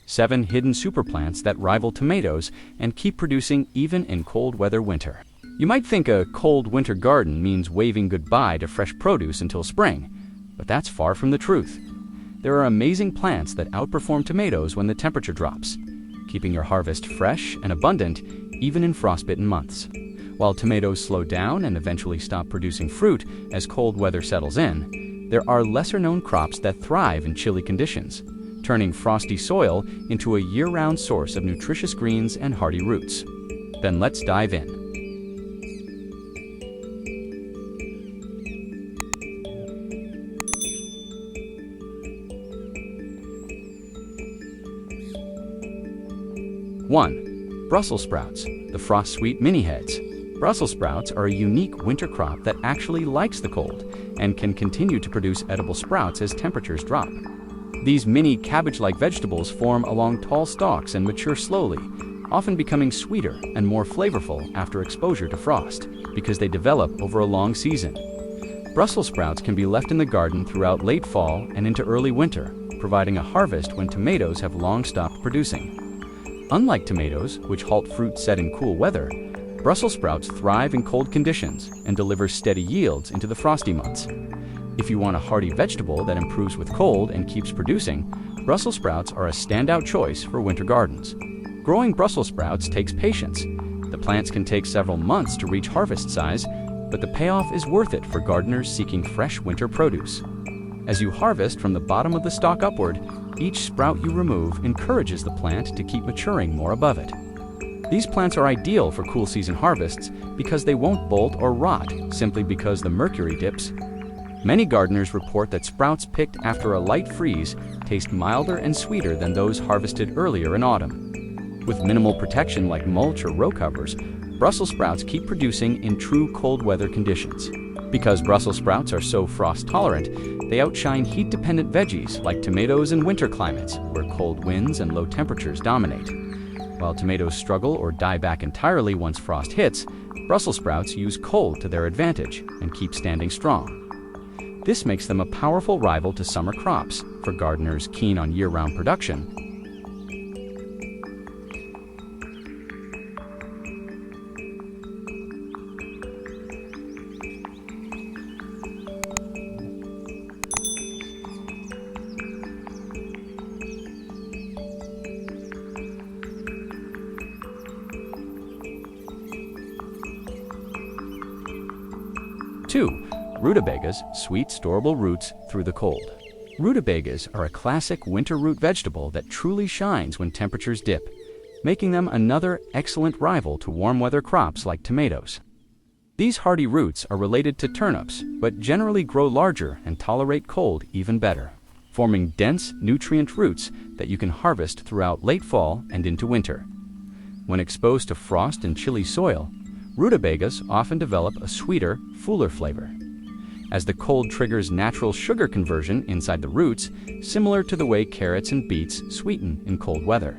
7 hidden superplants that rival tomatoes and keep producing even in cold weather winter. You might think a cold winter garden means waving goodbye to fresh produce until spring, but that's far from the truth. There are amazing plants that outperform tomatoes when the temperature drops, keeping your harvest fresh and abundant even in frostbitten months. While tomatoes slow down and eventually stop producing fruit as cold weather settles in, there are lesser-known crops that thrive in chilly conditions, turning frosty soil into a year-round source of nutritious greens and hardy roots. Then let's dive in. One, Brussels sprouts, the frost-sweet mini-heads. Brussels sprouts are a unique winter crop that actually likes the cold and can continue to produce edible sprouts as temperatures drop. These mini cabbage-like vegetables form along tall stalks and mature slowly, often becoming sweeter and more flavorful after exposure to frost, because they develop over a long season. Brussels sprouts can be left in the garden throughout late fall and into early winter, providing a harvest when tomatoes have long stopped producing. Unlike tomatoes, which halt fruit set in cool weather, Brussels sprouts thrive in cold conditions and deliver steady yields into the frosty months. If you want a hardy vegetable that improves with cold and keeps producing, Brussels sprouts are a standout choice for winter gardens. Growing Brussels sprouts takes patience. The plants can take several months to reach harvest size, but the payoff is worth it for gardeners seeking fresh winter produce. As you harvest from the bottom of the stalk upward, each sprout you remove encourages the plant to keep maturing more above it. These plants are ideal for cool season harvests because they won't bolt or rot simply because the mercury dips. Many gardeners report that sprouts picked after a light freeze taste milder and sweeter than those harvested earlier in autumn. With minimal protection like mulch or row covers, Brussels sprouts keep producing in true cold weather conditions. Because Brussels sprouts are so frost tolerant, they outshine heat-dependent veggies like tomatoes in winter climates where cold winds and low temperatures dominate. While tomatoes struggle or die back entirely once frost hits, Brussels sprouts use cold to their advantage and keep standing strong. This makes them a powerful rival to summer crops for gardeners keen on year-round production. Two, rutabagas, sweet storable roots through the cold. Rutabagas are a classic winter root vegetable that truly shines when temperatures dip, making them another excellent rival to warm weather crops like tomatoes. These hardy roots are related to turnips, but generally grow larger and tolerate cold even better, forming dense, nutrient roots that you can harvest throughout late fall and into winter. When exposed to frost and chilly soil, rutabagas often develop a sweeter, fuller flavor, as the cold triggers natural sugar conversion inside the roots, similar to the way carrots and beets sweeten in cold weather.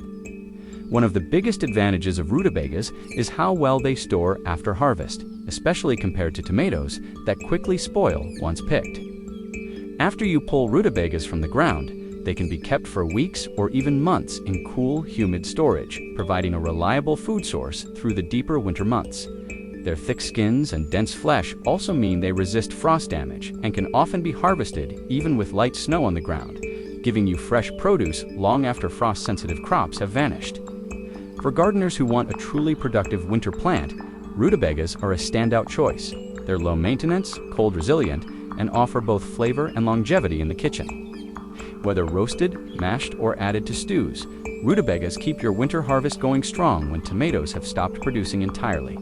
One of the biggest advantages of rutabagas is how well they store after harvest, especially compared to tomatoes that quickly spoil once picked. After you pull rutabagas from the ground, they can be kept for weeks or even months in cool, humid storage, providing a reliable food source through the deeper winter months. Their thick skins and dense flesh also mean they resist frost damage and can often be harvested even with light snow on the ground, giving you fresh produce long after frost-sensitive crops have vanished. For gardeners who want a truly productive winter plant, rutabagas are a standout choice. They're low maintenance, cold resilient, and offer both flavor and longevity in the kitchen. Whether roasted, mashed, or added to stews, rutabagas keep your winter harvest going strong when tomatoes have stopped producing entirely.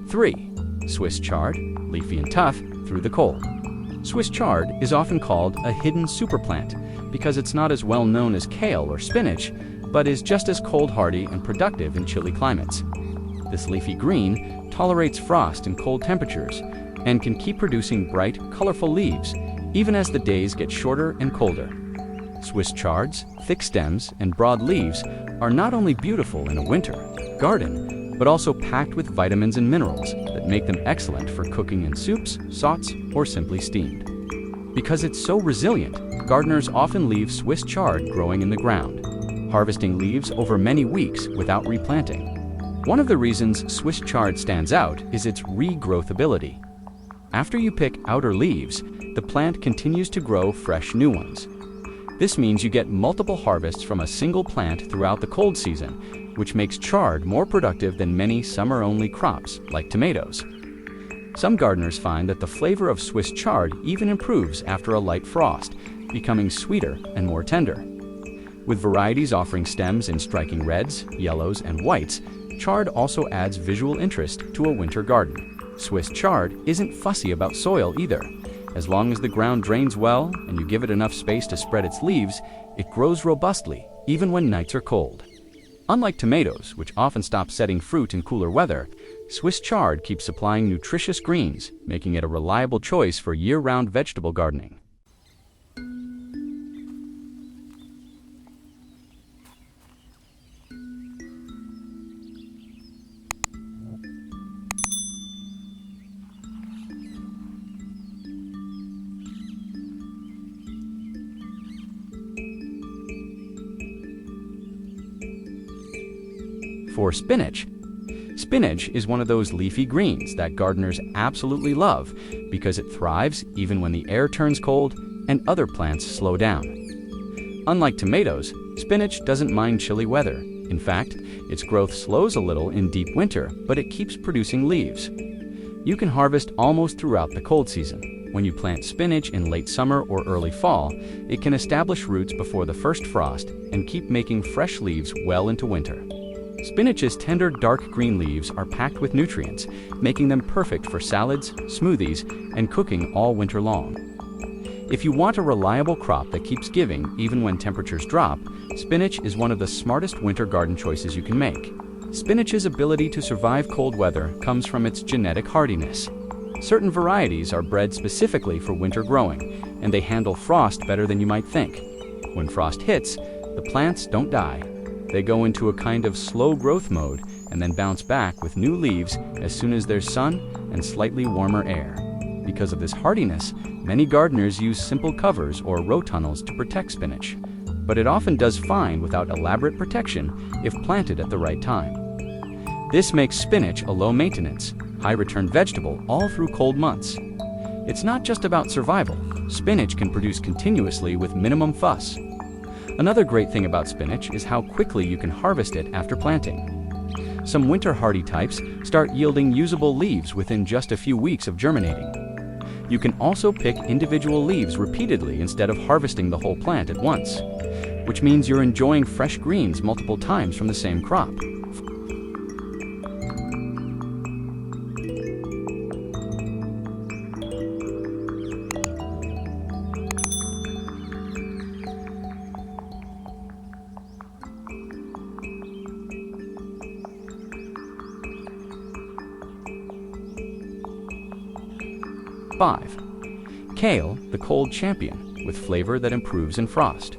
Three, Swiss chard, leafy and tough, through the cold. Swiss chard is often called a hidden superplant because it's not as well known as kale or spinach, but is just as cold hardy and productive in chilly climates. This leafy green tolerates frost and cold temperatures and can keep producing bright, colorful leaves, even as the days get shorter and colder. Swiss chards, thick stems, and broad leaves are not only beautiful in a winter garden, but also packed with vitamins and minerals that make them excellent for cooking in soups, sautés, or simply steamed. Because it's so resilient, gardeners often leave Swiss chard growing in the ground, harvesting leaves over many weeks without replanting. One of the reasons Swiss chard stands out is its regrowth ability. After you pick outer leaves, the plant continues to grow fresh new ones. This means you get multiple harvests from a single plant throughout the cold season, which makes chard more productive than many summer-only crops, like tomatoes. Some gardeners find that the flavor of Swiss chard even improves after a light frost, becoming sweeter and more tender. With varieties offering stems in striking reds, yellows, and whites, chard also adds visual interest to a winter garden. Swiss chard isn't fussy about soil either. As long as the ground drains well and you give it enough space to spread its leaves, it grows robustly, even when nights are cold. Unlike tomatoes, which often stop setting fruit in cooler weather, Swiss chard keeps supplying nutritious greens, making it a reliable choice for year-round vegetable gardening. For spinach. Spinach is one of those leafy greens that gardeners absolutely love because it thrives even when the air turns cold and other plants slow down. Unlike tomatoes, spinach doesn't mind chilly weather. In fact, its growth slows a little in deep winter, but it keeps producing leaves. You can harvest almost throughout the cold season. When you plant spinach in late summer or early fall, it can establish roots before the first frost and keep making fresh leaves well into winter. Spinach's tender dark green leaves are packed with nutrients, making them perfect for salads, smoothies, and cooking all winter long. If you want a reliable crop that keeps giving even when temperatures drop, spinach is one of the smartest winter garden choices you can make. Spinach's ability to survive cold weather comes from its genetic hardiness. Certain varieties are bred specifically for winter growing, and they handle frost better than you might think. When frost hits, the plants don't die. They go into a kind of slow growth mode and then bounce back with new leaves as soon as there's sun and slightly warmer air. Because of this hardiness, many gardeners use simple covers or row tunnels to protect spinach, but it often does fine without elaborate protection if planted at the right time. This makes spinach a low-maintenance, high-return vegetable all through cold months. It's not just about survival. Spinach can produce continuously with minimum fuss. Another great thing about spinach is how quickly you can harvest it after planting. Some winter hardy types start yielding usable leaves within just a few weeks of germinating. You can also pick individual leaves repeatedly instead of harvesting the whole plant at once, which means you're enjoying fresh greens multiple times from the same crop. Kale, the cold champion, with flavor that improves in frost.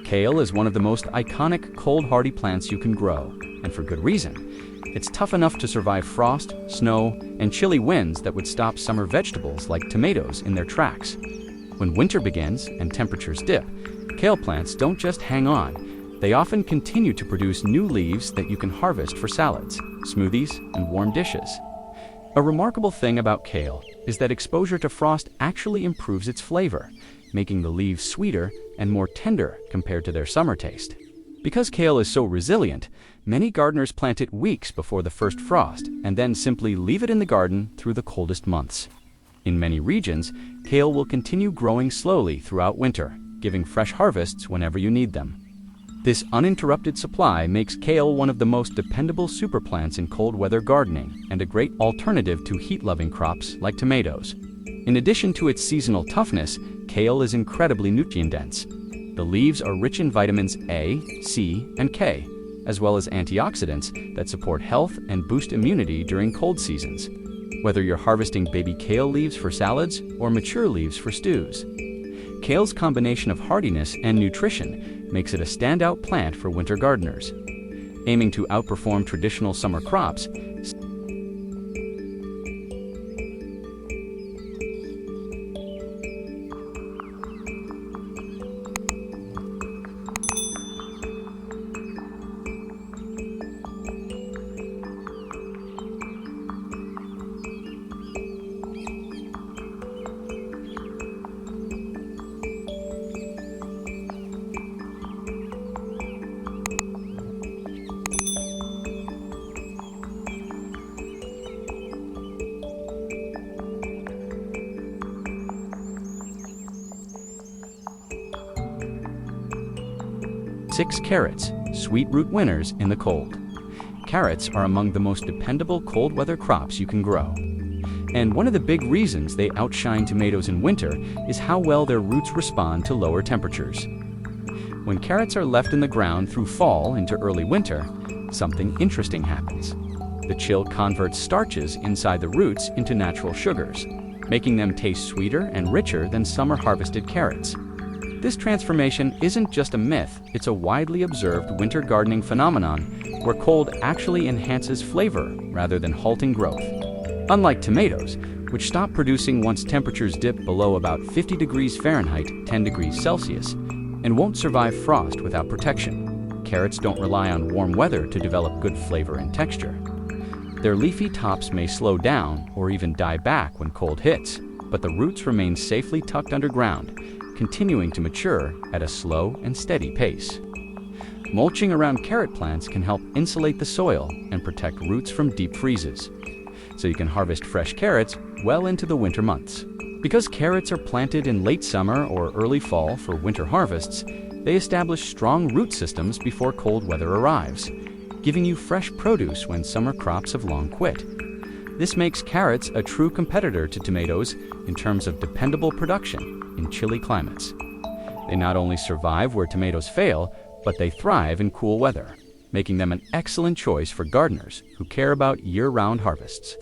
Kale is one of the most iconic cold-hardy plants you can grow, and for good reason. It's tough enough to survive frost, snow, and chilly winds that would stop summer vegetables like tomatoes in their tracks. When winter begins and temperatures dip, kale plants don't just hang on. They often continue to produce new leaves that you can harvest for salads, smoothies, and warm dishes. A remarkable thing about kale is that exposure to frost actually improves its flavor, making the leaves sweeter and more tender compared to their summer taste. Because kale is so resilient, many gardeners plant it weeks before the first frost and then simply leave it in the garden through the coldest months. In many regions, kale will continue growing slowly throughout winter, giving fresh harvests whenever you need them. This uninterrupted supply makes kale one of the most dependable superplants in cold weather gardening and a great alternative to heat-loving crops like tomatoes. In addition to its seasonal toughness, kale is incredibly nutrient-dense. The leaves are rich in vitamins A, C, and K, as well as antioxidants that support health and boost immunity during cold seasons. Whether you're harvesting baby kale leaves for salads or mature leaves for stews, Kale's combination of hardiness and nutrition makes it a standout plant for winter gardeners. Aiming to outperform traditional summer crops, six carrots, sweet root winners in the cold. Carrots are among the most dependable cold weather crops you can grow. And one of the big reasons they outshine tomatoes in winter is how well their roots respond to lower temperatures. When carrots are left in the ground through fall into early winter, something interesting happens. The chill converts starches inside the roots into natural sugars, making them taste sweeter and richer than summer harvested carrots. This transformation isn't just a myth, it's a widely observed winter gardening phenomenon where cold actually enhances flavor rather than halting growth. Unlike tomatoes, which stop producing once temperatures dip below about 50 degrees Fahrenheit, 10 degrees Celsius, and won't survive frost without protection, carrots don't rely on warm weather to develop good flavor and texture. Their leafy tops may slow down or even die back when cold hits, but the roots remain safely tucked underground, continuing to mature at a slow and steady pace. Mulching around carrot plants can help insulate the soil and protect roots from deep freezes, so you can harvest fresh carrots well into the winter months. Because carrots are planted in late summer or early fall for winter harvests, they establish strong root systems before cold weather arrives, giving you fresh produce when summer crops have long quit. This makes carrots a true competitor to tomatoes in terms of dependable production in chilly climates. They not only survive where tomatoes fail, but they thrive in cool weather, making them an excellent choice for gardeners who care about year-round harvests.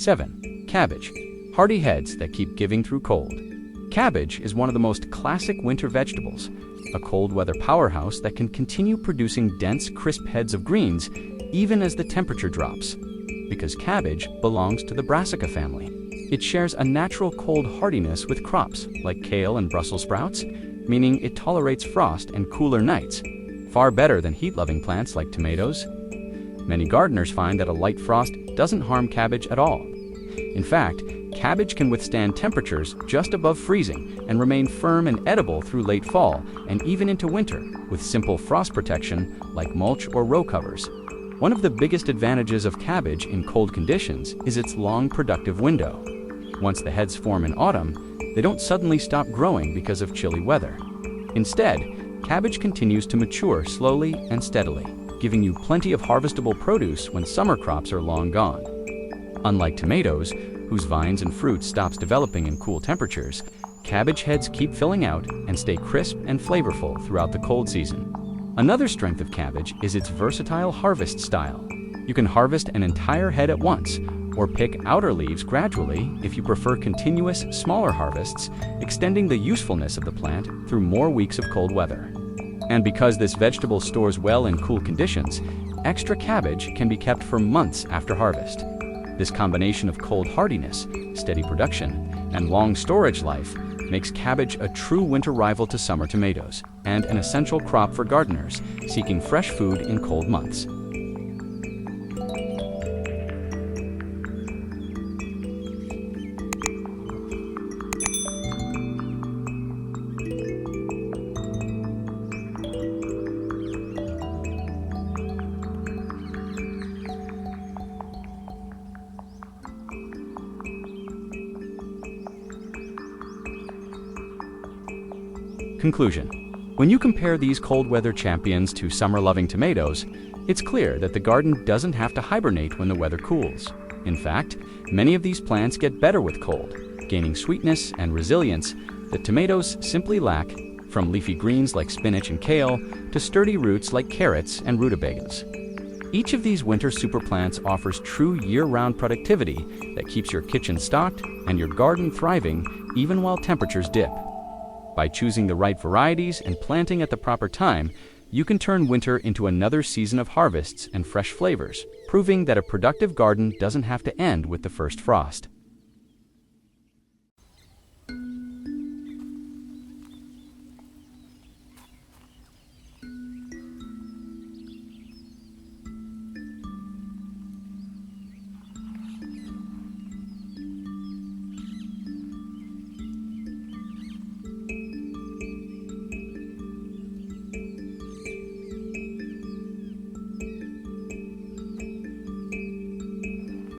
Seven, cabbage, hardy heads that keep giving through cold. Cabbage is one of the most classic winter vegetables, a cold weather powerhouse that can continue producing dense, crisp heads of greens even as the temperature drops. Because cabbage belongs to the brassica family, it shares a natural cold hardiness with crops like kale and Brussels sprouts, meaning it tolerates frost and cooler nights, far better than heat-loving plants like tomatoes. Many gardeners find that a light frost doesn't harm cabbage at all. In fact, cabbage can withstand temperatures just above freezing and remain firm and edible through late fall and even into winter with simple frost protection like mulch or row covers. One of the biggest advantages of cabbage in cold conditions is its long productive window. Once the heads form in autumn, they don't suddenly stop growing because of chilly weather. Instead, cabbage continues to mature slowly and steadily, giving you plenty of harvestable produce when summer crops are long gone. Unlike tomatoes, whose vines and fruit stops developing in cool temperatures, cabbage heads keep filling out and stay crisp and flavorful throughout the cold season. Another strength of cabbage is its versatile harvest style. You can harvest an entire head at once, or pick outer leaves gradually if you prefer continuous, smaller harvests, extending the usefulness of the plant through more weeks of cold weather. And because this vegetable stores well in cool conditions, extra cabbage can be kept for months after harvest. This combination of cold hardiness, steady production, and long storage life makes cabbage a true winter rival to summer tomatoes and an essential crop for gardeners seeking fresh food in cold months. Conclusion. When you compare these cold weather champions to summer-loving tomatoes, it's clear that the garden doesn't have to hibernate when the weather cools. In fact, many of these plants get better with cold, gaining sweetness and resilience that tomatoes simply lack, from leafy greens like spinach and kale to sturdy roots like carrots and rutabagas. Each of these winter superplants offers true year-round productivity that keeps your kitchen stocked and your garden thriving even while temperatures dip. By choosing the right varieties and planting at the proper time, you can turn winter into another season of harvests and fresh flavors, proving that a productive garden doesn't have to end with the first frost.